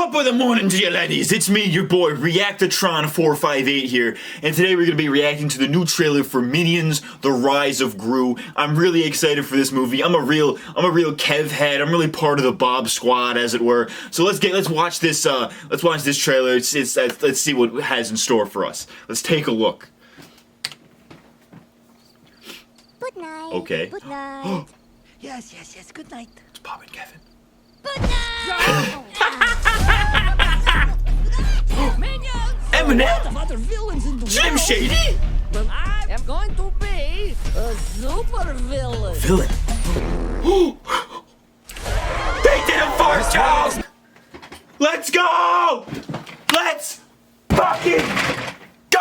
Top of the morning to you laddies, it's me, your boy Reactatron458 here, and today we're going to be reacting to the new trailer for Minions, The Rise of Gru. I'm really excited for this movie. I'm a real Kev head. I'm really part of the Bob squad, as it were. So let's watch this trailer. Let's see what it has in store for us. Let's take a look. Good night. Okay. Good night. Yes. Good night. It's Bob and Kevin. Good night. Minions! Eminem? Other villains in the Slim world. Shady? Well, I am going to be a super villain. Villain. They did it first, Charles! Let's go! Let's fucking go!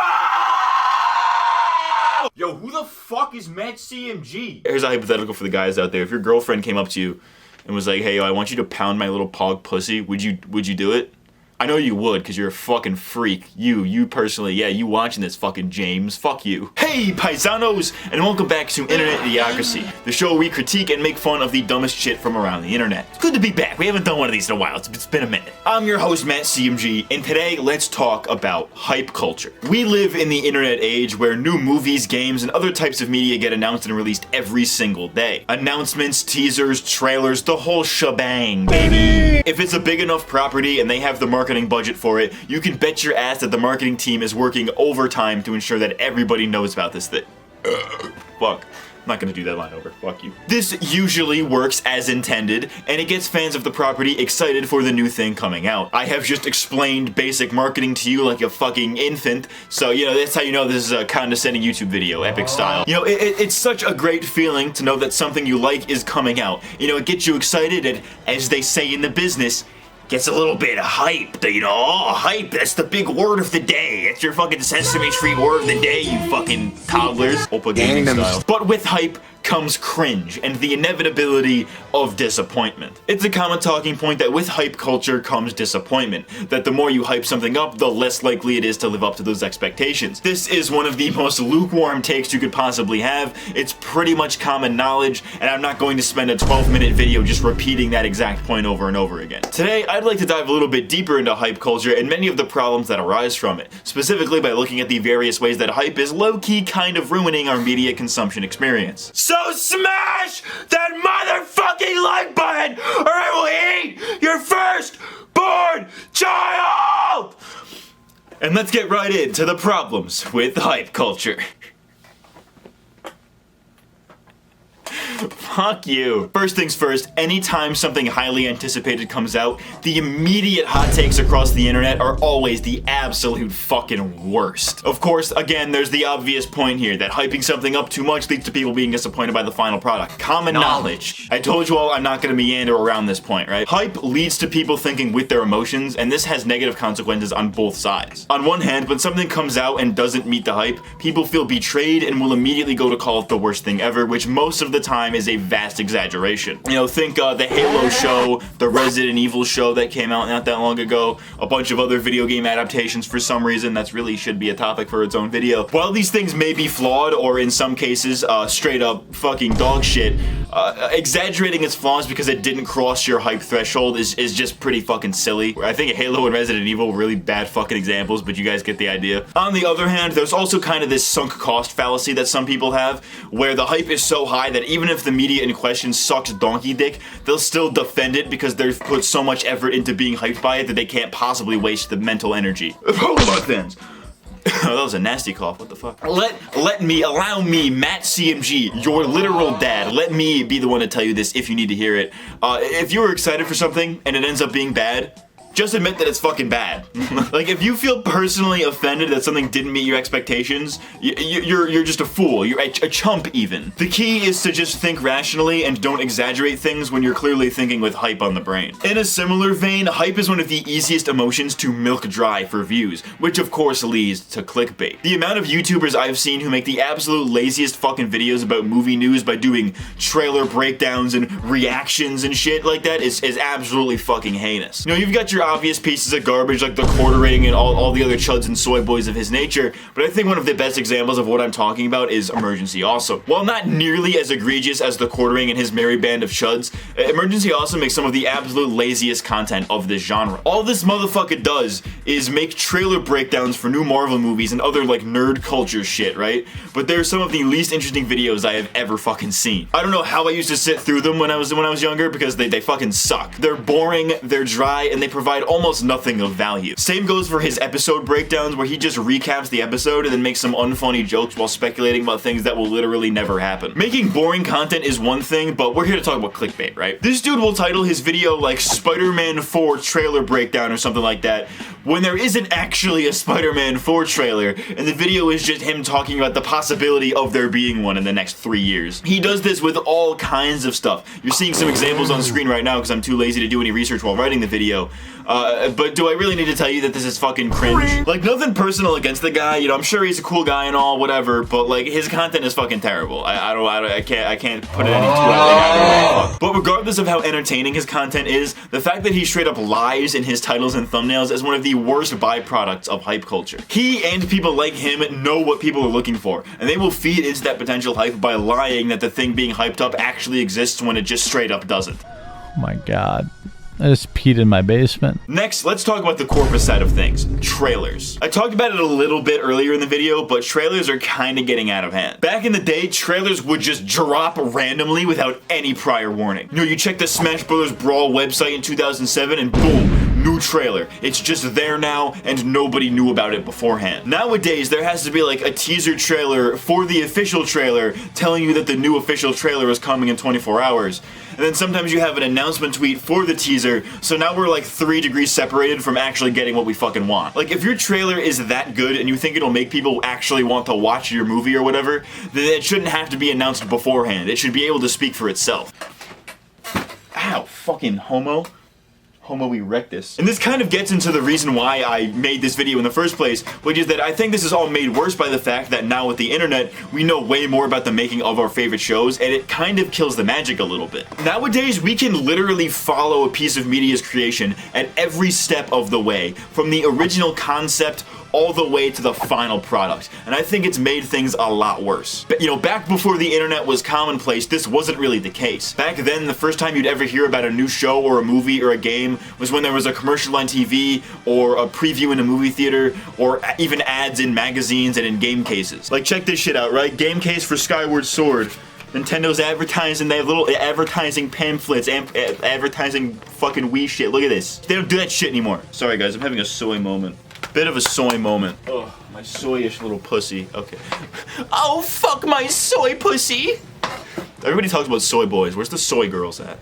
Yo, who the fuck is MattCMG? Here's a hypothetical for the guys out there. If your girlfriend came up to you and was like, hey, yo, I want you to pound my little pog pussy, would you do it? I know you would, because you're a fucking freak. You personally, yeah, you watching this fucking James, fuck you. Hey, paisanos, and welcome back to Internet Idiocracy, the show where we critique and make fun of the dumbest shit from around the internet. It's good to be back. We haven't done one of these in a while. It's been a minute. I'm your host, MattCMG, and today, let's talk about hype culture. We live in the internet age where new movies, games, and other types of media get announced and released every single day. Announcements, teasers, trailers, the whole shebang, baby. If it's a big enough property and they have the marketing budget for it, you can bet your ass that the marketing team is working overtime to ensure that everybody knows about this thing. Fuck. I'm not gonna do that line over. Fuck you. This usually works as intended, and it gets fans of the property excited for the new thing coming out. I have just explained basic marketing to you like a fucking infant, so, you know, that's how you know this is a condescending YouTube video, epic style. You know, it's such a great feeling to know that something you like is coming out. You know, it gets you excited, and as they say in the business, gets a little bit of hype, you know? Oh, hype, that's the big word of the day. It's your fucking Sesame Street word of the day, you fucking toddlers. Opa gaming style. But with hype comes cringe and the inevitability of disappointment. It's a common talking point that with hype culture comes disappointment, that the more you hype something up, the less likely it is to live up to those expectations. This is one of the most lukewarm takes you could possibly have. It's pretty much common knowledge, and I'm not going to spend a 12-minute video just repeating that exact point over and over again. Today, I'd like to dive a little bit deeper into hype culture and many of the problems that arise from it, specifically by looking at the various ways that hype is low-key kind of ruining our media consumption experience. So smash that motherfucking like button, or I will eat your firstborn child! And let's get right into the problems with hype culture. Fuck you. First things first, anytime something highly anticipated comes out, the immediate hot takes across the internet are always the absolute fucking worst. Of course, again, there's the obvious point here that hyping something up too much leads to people being disappointed by the final product. Common knowledge. I told you all I'm not gonna meander around this point, right? Hype leads to people thinking with their emotions, and this has negative consequences on both sides. On one hand, when something comes out and doesn't meet the hype, people feel betrayed and will immediately go to call it the worst thing ever, which most of the time is a vast exaggeration. You know, think the Halo show, the Resident Evil show that came out not that long ago, a bunch of other video game adaptations for some reason. That's really should be a topic for its own video. While these things may be flawed, or in some cases, straight up fucking dog shit, exaggerating its flaws because it didn't cross your hype threshold is just pretty fucking silly. I think Halo and Resident Evil were really bad fucking examples, but you guys get the idea. On the other hand, there's also kind of this sunk cost fallacy that some people have, where the hype is so high that even if the media in question sucks donkey dick, they'll still defend it because they've put so much effort into being hyped by it that they can't possibly waste the mental energy. Hold on, fans. That was a nasty cough, what the fuck? Allow me, MattCMG, your literal dad, let me be the one to tell you this if you need to hear it. If you were excited for something and it ends up being bad, just admit that it's fucking bad. Like, if you feel personally offended that something didn't meet your expectations, you're just a fool. You're a chump, even. The key is to just think rationally and don't exaggerate things when you're clearly thinking with hype on the brain. In a similar vein, hype is one of the easiest emotions to milk dry for views, which of course leads to clickbait. The amount of YouTubers I've seen who make the absolute laziest fucking videos about movie news by doing trailer breakdowns and reactions and shit like that is absolutely fucking heinous. You know, you've got your your obvious pieces of garbage like the quartering and all the other chuds and soy boys of his nature, but I think one of the best examples of what I'm talking about is Emergency Awesome. While not nearly as egregious as the quartering and his merry band of chuds, Emergency Awesome makes some of the absolute laziest content of this genre. All this motherfucker does is make trailer breakdowns for new Marvel movies and other like nerd culture shit, right? But they're some of the least interesting videos I have ever fucking seen. I don't know how I used to sit through them when I was younger because they fucking suck. They're boring, they're dry, and they provide almost nothing of value. Same goes for his episode breakdowns where he just recaps the episode and then makes some unfunny jokes while speculating about things that will literally never happen. Making boring content is one thing, but we're here to talk about clickbait, right? This dude will title his video like Spider-Man 4 trailer breakdown or something like that when there isn't actually a Spider-Man 4 trailer and the video is just him talking about the possibility of there being one in the next 3 years. He does this with all kinds of stuff. You're seeing some examples on screen right now because I'm too lazy to do any research while writing the video. But do I really need to tell you that this is fucking cringe? Like, nothing personal against the guy, you know, I'm sure he's a cool guy and all, whatever, but like, his content is fucking terrible. I can't put it any too lightly. But regardless of how entertaining his content is, the fact that he straight up lies in his titles and thumbnails is one of the worst byproducts of hype culture. He and people like him know what people are looking for, and they will feed into that potential hype by lying that the thing being hyped up actually exists when it just straight up doesn't. Oh my god. I just peed in my basement. Next, let's talk about the corpus side of things. Trailers. I talked about it a little bit earlier in the video, but trailers are kind of getting out of hand. Back in the day, trailers would just drop randomly without any prior warning. You know, you check the Smash Bros. Brawl website in 2007 and boom, new trailer. It's just there now and nobody knew about it beforehand. Nowadays, there has to be like a teaser trailer for the official trailer telling you that the new official trailer is coming in 24 hours. And then sometimes you have an announcement tweet for the teaser, so now we're like 3 degrees separated from actually getting what we fucking want. Like, if your trailer is that good and you think it'll make people actually want to watch your movie or whatever, then it shouldn't have to be announced beforehand. It should be able to speak for itself. Ow, fucking homo. Homo erectus. And this kind of gets into the reason why I made this video in the first place, which is that I think this is all made worse by the fact that now with the internet, we know way more about the making of our favorite shows, and it kind of kills the magic a little bit. Nowadays, we can literally follow a piece of media's creation at every step of the way, from the original concept all the way to the final product, and I think it's made things a lot worse. But, you know, back before the internet was commonplace, this wasn't really the case. Back then, the first time you'd ever hear about a new show or a movie or a game was when there was a commercial on TV or a preview in a movie theater or even ads in magazines and in game cases. Like, check this shit out, right? Game case for Skyward Sword. Nintendo's advertising, they have little advertising pamphlets, advertising fucking Wii shit. Look at this. They don't do that shit anymore. Sorry guys, I'm having a soy moment. Bit of a soy moment. Oh, my soyish little pussy. Okay. Oh, fuck my soy pussy! Everybody talks about soy boys. Where's the soy girls at?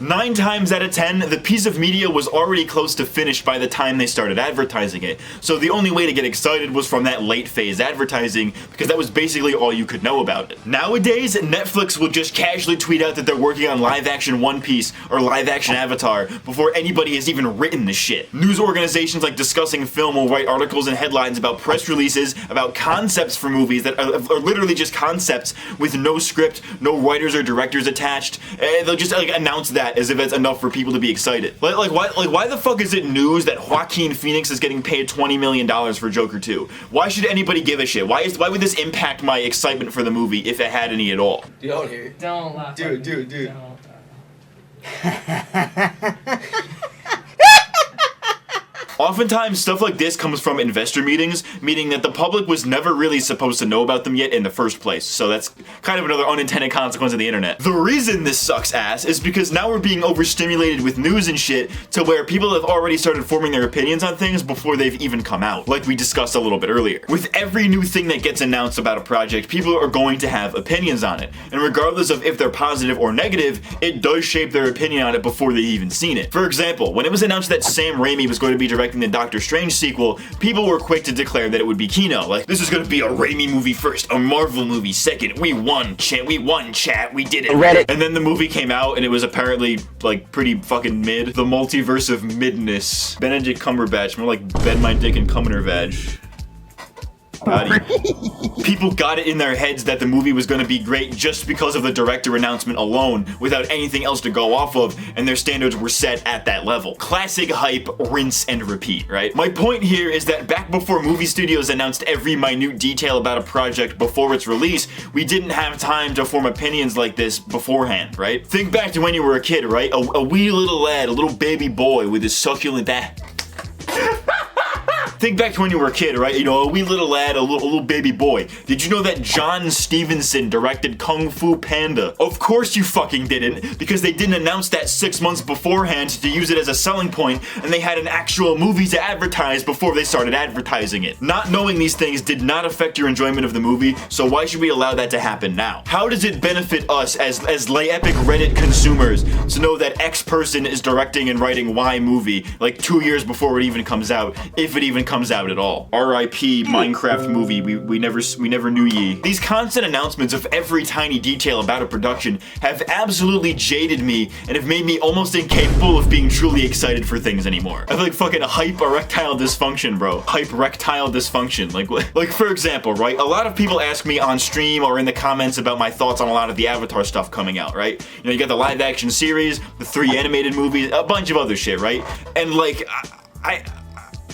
9 times out of 10, the piece of media was already close to finished by the time they started advertising it. So the only way to get excited was from that late phase advertising, because that was basically all you could know about it. Nowadays, Netflix will just casually tweet out that they're working on live-action One Piece or live-action Avatar before anybody has even written the shit. News organizations like Discussing Film will write articles and headlines about press releases, about concepts for movies that are literally just concepts with no script, no writers or directors attached, and they'll just like announce that as if that's enough for people to be excited. Why the fuck is it news that Joaquin Phoenix is getting paid $20 million for Joker 2? Why should anybody give a shit? Why would this impact my excitement for the movie if it had any at all? Don't laugh. Dude. Don't. Oftentimes, stuff like this comes from investor meetings, meaning that the public was never really supposed to know about them yet in the first place, so that's kind of another unintended consequence of the internet. The reason this sucks ass is because now we're being overstimulated with news and shit to where people have already started forming their opinions on things before they've even come out, like we discussed a little bit earlier. With every new thing that gets announced about a project, people are going to have opinions on it, and regardless of if they're positive or negative, it does shape their opinion on it before they've even seen it. For example, when it was announced that Sam Raimi was going to be directing the Doctor Strange sequel, people were quick to declare that it would be Kino. Like, this is gonna be a Raimi movie first, a Marvel movie second. We won, chat, we did it. Reddit. And then the movie came out and it was apparently, like, pretty fucking mid. The multiverse of midness. Benedict Cumberbatch, more like bend my dick and cum in her vag. People got it in their heads that the movie was going to be great just because of the director announcement alone, without anything else to go off of, and their standards were set at that level. Classic hype, rinse and repeat, right? My point here is that back before movie studios announced every minute detail about a project before its release, we didn't have time to form opinions like this beforehand, right? Think back to when you were a kid, right? A wee little lad, a little baby boy with his succulent Think back to when you were a kid, right? You know, a wee little lad, a little baby boy. Did you know that John Stevenson directed Kung Fu Panda? Of course you fucking didn't, because they didn't announce that 6 months beforehand to use it as a selling point, and they had an actual movie to advertise before they started advertising it. Not knowing these things did not affect your enjoyment of the movie, so why should we allow that to happen now? How does it benefit us as lay epic Reddit consumers to know that X person is directing and writing Y movie like 2 years before it even comes out, if it even comes out at all? R.I.P. Minecraft movie, we never knew ye. These constant announcements of every tiny detail about a production have absolutely jaded me and have made me almost incapable of being truly excited for things anymore. I feel like fucking hype erectile dysfunction, bro. Hype erectile dysfunction. Like for example, right? A lot of people ask me on stream or in the comments about my thoughts on a lot of the Avatar stuff coming out, right? You know, you got the live action series, the 3 animated movies, a bunch of other shit, right? And like,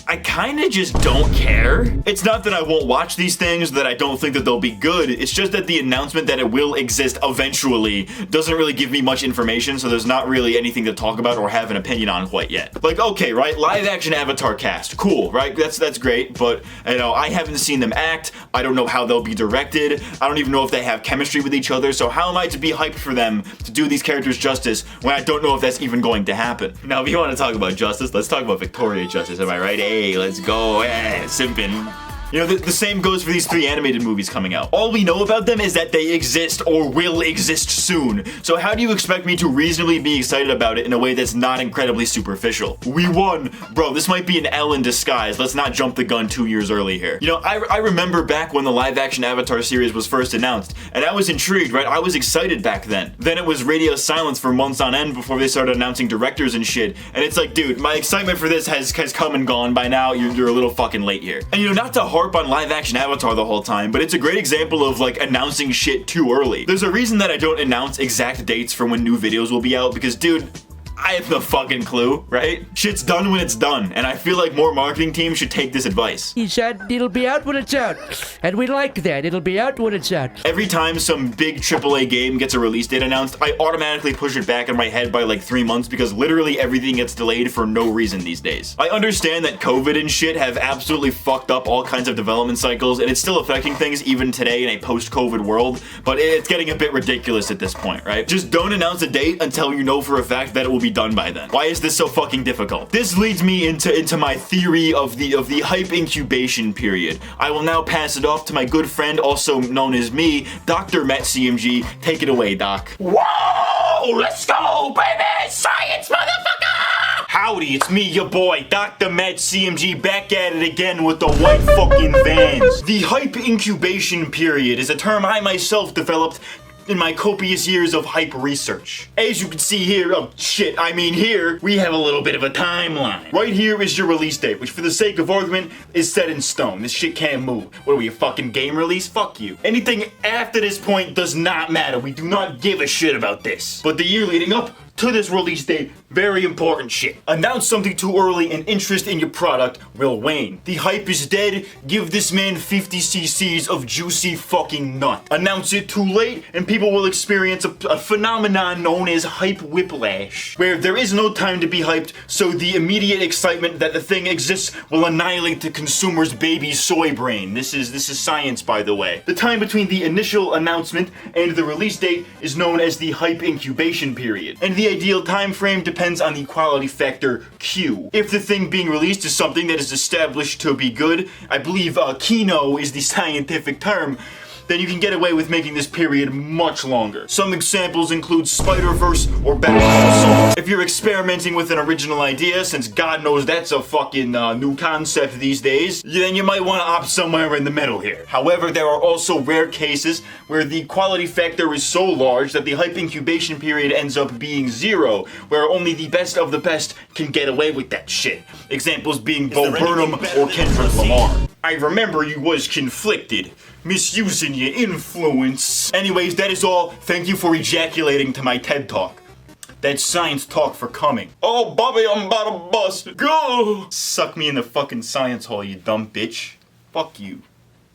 I kinda just don't care. It's not that I won't watch these things, that I don't think that they'll be good. It's just that the announcement that it will exist eventually doesn't really give me much information, so there's not really anything to talk about or have an opinion on quite yet. Like, okay, right, live action Avatar cast, cool, right? That's great, but you know, I haven't seen them act. I don't know how they'll be directed. I don't even know if they have chemistry with each other, so how am I to be hyped for them to do these characters justice when I don't know if that's even going to happen? Now, if you want to talk about justice, let's talk about Victoria Justice, am I right? Hey, let's go, simpin'. You know, the same goes for these 3 animated movies coming out. All we know about them is that they exist or will exist soon. So how do you expect me to reasonably be excited about it in a way that's not incredibly superficial? We won. Bro, this might be an L in disguise. Let's not jump the gun 2 years early here. You know, I remember back when the live action Avatar series was first announced, and I was intrigued, right? I was excited back then. Then it was radio silence for months on end before they started announcing directors and shit. And it's like, dude, my excitement for this has come and gone by now. You're a little fucking late here. And you know, not to harp on live action Avatar the whole time, but it's a great example of like announcing shit too early. There's a reason that I don't announce exact dates for when new videos will be out, because dude, I have no fucking clue, right? Shit's done when it's done, and I feel like more marketing teams should take this advice. He said it'll be out when it's out, and we like that. It'll be out when it's out. Every time some big AAA game gets a release date announced, I automatically push it back in my head by like 3 months because literally everything gets delayed for no reason these days. I understand that COVID and shit have absolutely fucked up all kinds of development cycles, and it's still affecting things even today in a post-COVID world, but it's getting a bit ridiculous at this point, right? Just don't announce a date until you know for a fact that it will be done by then. Why is this so fucking difficult? This leads me into my theory of the hype incubation period. I will now pass it off to my good friend, also known as me, Dr. MattCMG. Take it away, Doc. Whoa! Let's go, baby! Science, motherfucker! Howdy, it's me, your boy, Dr. MattCMG, back at it again with the white fucking vans. The hype incubation period is a term I myself developed in my copious years of hype research. As you can see here, here, we have a little bit of a timeline. Right here is your release date, which for the sake of argument is set in stone. This shit can't move. What are we, a fucking game release? Fuck you. Anything after this point does not matter. We do not give a shit about this. But the year leading up to this release date, very important shit. Announce something too early and interest in your product will wane. The hype is dead, give this man 50 cc's of juicy fucking nut. Announce it too late and people will experience a phenomenon known as hype whiplash, where there is no time to be hyped, so the immediate excitement that the thing exists will annihilate the consumer's baby soy brain. This is science, by the way. The time between the initial announcement and the release date is known as the hype incubation period, and the ideal time frame depends on the quality factor Q. If the thing being released is something that is established to be good, I believe Kino is the scientific term, then you can get away with making this period much longer. Some examples include Spider-Verse or Better Call Saul. If you're experimenting with an original idea, since God knows that's a fucking new concept these days, then you might want to opt somewhere in the middle here. However, there are also rare cases where the quality factor is so large that the hype incubation period ends up being 0, where only the best of the best can get away with that shit. Examples being Bo Burnham or Kendrick Lamar. I remember you was conflicted, misusing your influence. Anyways, that is all. Thank you for ejaculating to my TED Talk. That's science talk for coming. Oh, Bobby, I'm about to bust. Go! Suck me in the fucking science hole, you dumb bitch. Fuck you.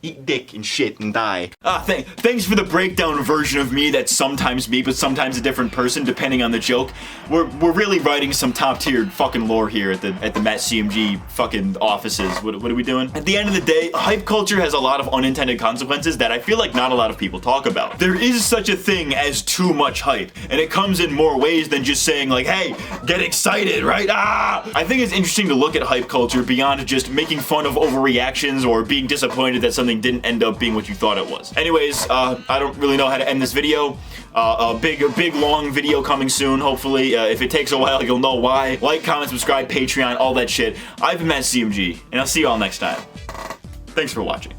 Eat dick and shit and die. Thanks for the breakdown version of me that's sometimes me, but sometimes a different person, depending on the joke. We're really writing some top-tier fucking lore here at the MattCMG fucking offices. What are we doing? At the end of the day, hype culture has a lot of unintended consequences that I feel like not a lot of people talk about. There is such a thing as too much hype, and it comes in more ways than just saying like, hey, get excited, right? I think it's interesting to look at hype culture beyond just making fun of overreactions or being disappointed that something didn't end up being what you thought it was. Anyways, I don't really know how to end this video. A big long video coming soon, hopefully. If it takes a while, you'll know why. Like, comment, subscribe, Patreon, all that shit. I've been MattCMG, and I'll see you all next time. Thanks for watching.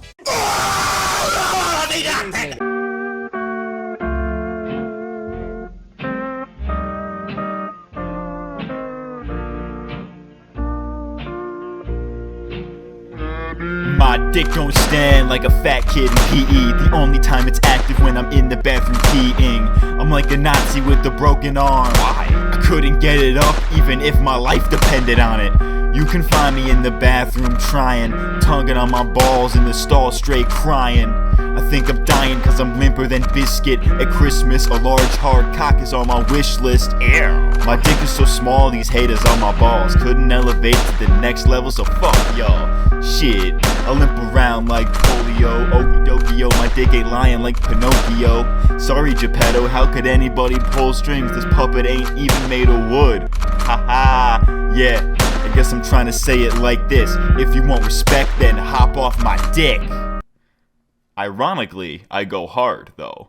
My dick don't stand like a fat kid in PE. The only time it's active when I'm in the bathroom peeing. I'm like a Nazi with a broken arm. I couldn't get it up even if my life depended on it. You can find me in the bathroom trying, tonguing on my balls in the stall straight crying. I think I'm dying cause I'm limper than biscuit. At Christmas a large hard cock is on my wish list. My dick is so small these haters on my balls couldn't elevate to the next level, so fuck y'all. Shit, I limp around like polio. Okie dokie yo, my dick ain't lying like Pinocchio. Sorry Geppetto, how could anybody pull strings? This puppet ain't even made of wood. Haha, yeah, I guess I'm trying to say it like this. If you want respect then hop off my dick. Ironically, I go hard though.